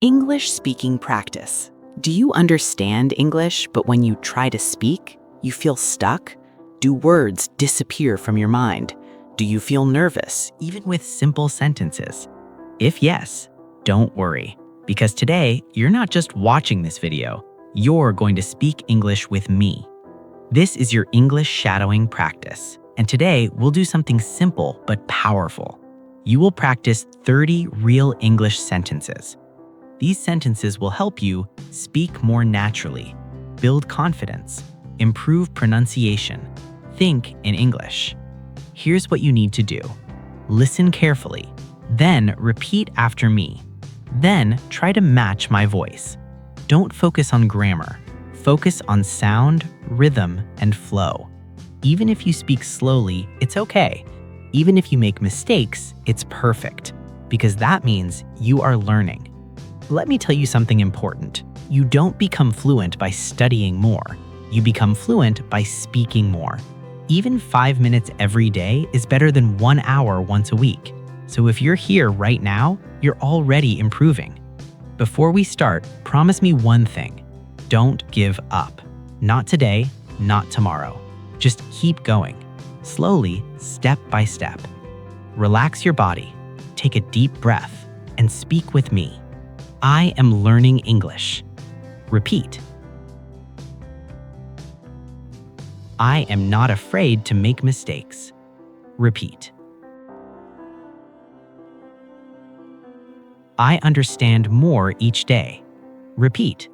English speaking practice. Do you understand English, but when you try to speak, you feel stuck? Do words disappear from your mind? Do you feel nervous, even with simple sentences? If yes, don't worry, because today you're not just watching this video, you're going to speak English with me. This is your English shadowing practice, and today we'll do something simple but powerful. You will practice 30 real English sentences. These sentences will help you speak more naturally, build confidence, improve pronunciation, think in English. Here's what you need to do. Listen carefully, then repeat after me. Then try to match my voice. Don't focus on grammar. Focus on sound, rhythm, and flow. Even if you speak slowly, it's okay. Even if you make mistakes, it's perfect, because that means you are learning. Let me tell you something important. You don't become fluent by studying more. You become fluent by speaking more. Even 5 minutes every day is better than 1 hour once a week. So if you're here right now, you're already improving. Before we start, promise me one thing. Don't give up. Not today, not tomorrow. Just keep going. Slowly, step by step. Relax your body, take a deep breath, and speak with me. I am learning English. Repeat. I am not afraid to make mistakes. Repeat. I understand more each day. Repeat.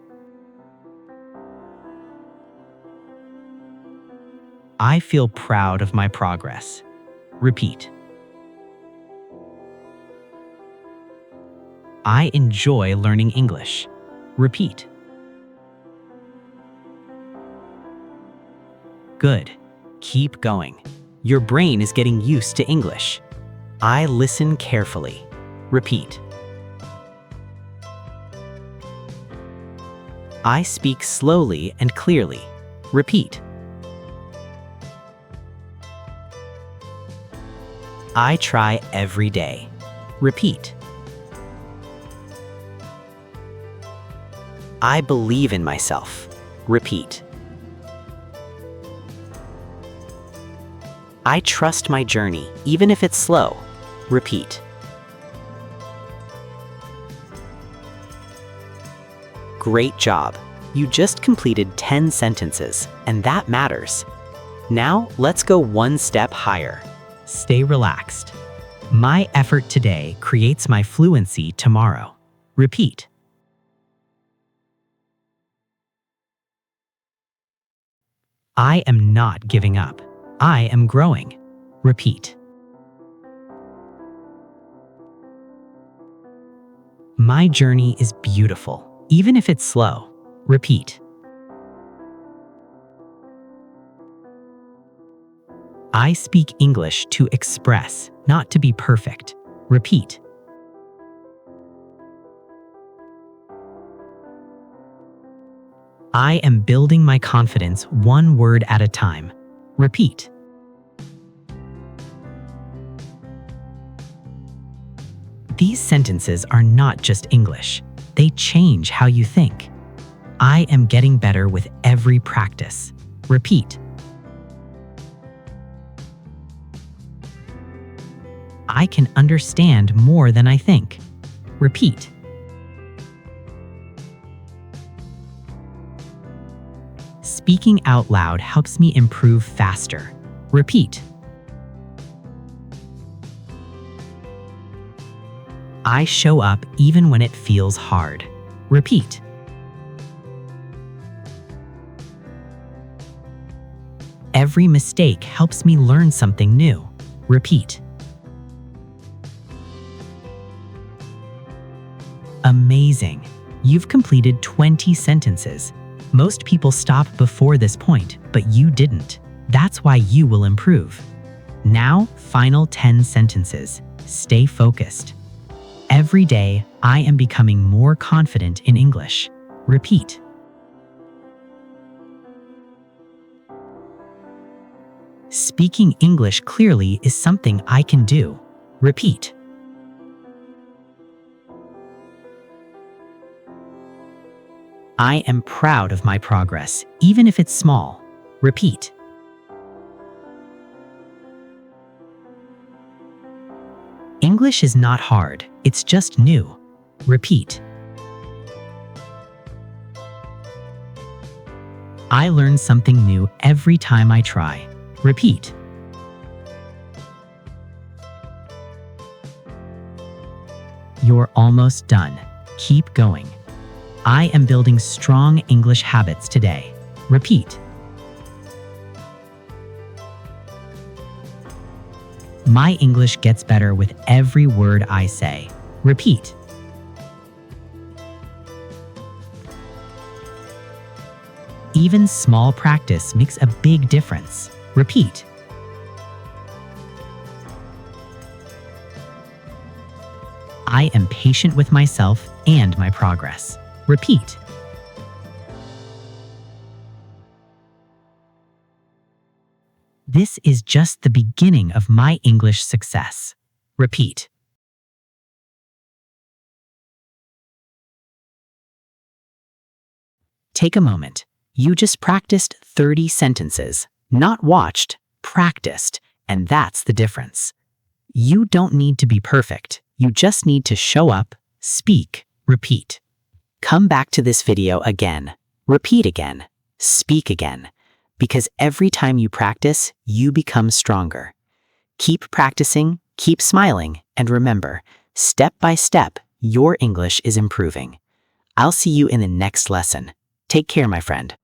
I feel proud of my progress. Repeat. I enjoy learning English. Repeat. Good. Keep going. Your brain is getting used to English. I listen carefully. Repeat. I speak slowly and clearly. Repeat. I try every day. Repeat. I believe in myself. Repeat. I trust my journey, even if it's slow. Repeat. Great job. You just completed 10 sentences, and that matters. Now, let's go one step higher. Stay relaxed. My effort today creates my fluency tomorrow. Repeat. I am not giving up. I am growing. Repeat. My journey is beautiful, even if it's slow. Repeat. I speak English to express, not to be perfect. Repeat. I am building my confidence one word at a time. Repeat. These sentences are not just English. They change how you think. I am getting better with every practice. Repeat. I can understand more than I think. Repeat. Speaking out loud helps me improve faster. Repeat. I show up even when it feels hard. Repeat. Every mistake helps me learn something new. Repeat. Amazing. You've completed 20 sentences. Most people stop before this point, but you didn't. That's why you will improve. Now, final 10 sentences. Stay focused. Every day, I am becoming more confident in English. Repeat. Speaking English clearly is something I can do. Repeat. I am proud of my progress, even if it's small. Repeat. English is not hard, it's just new. Repeat. I learn something new every time I try. Repeat. You're almost done. Keep going. I am building strong English habits today. Repeat. My English gets better with every word I say. Repeat. Even small practice makes a big difference. Repeat. I am patient with myself and my progress. Repeat. This is just the beginning of my English success. Repeat. Take a moment. You just practiced 30 sentences. Not watched, practiced, and that's the difference. You don't need to be perfect. You just need to show up, speak, repeat. Come back to this video again, repeat again, speak again, because every time you practice, you become stronger. Keep practicing, keep smiling, and remember, step by step, your English is improving. I'll see you in the next lesson. Take care, my friend.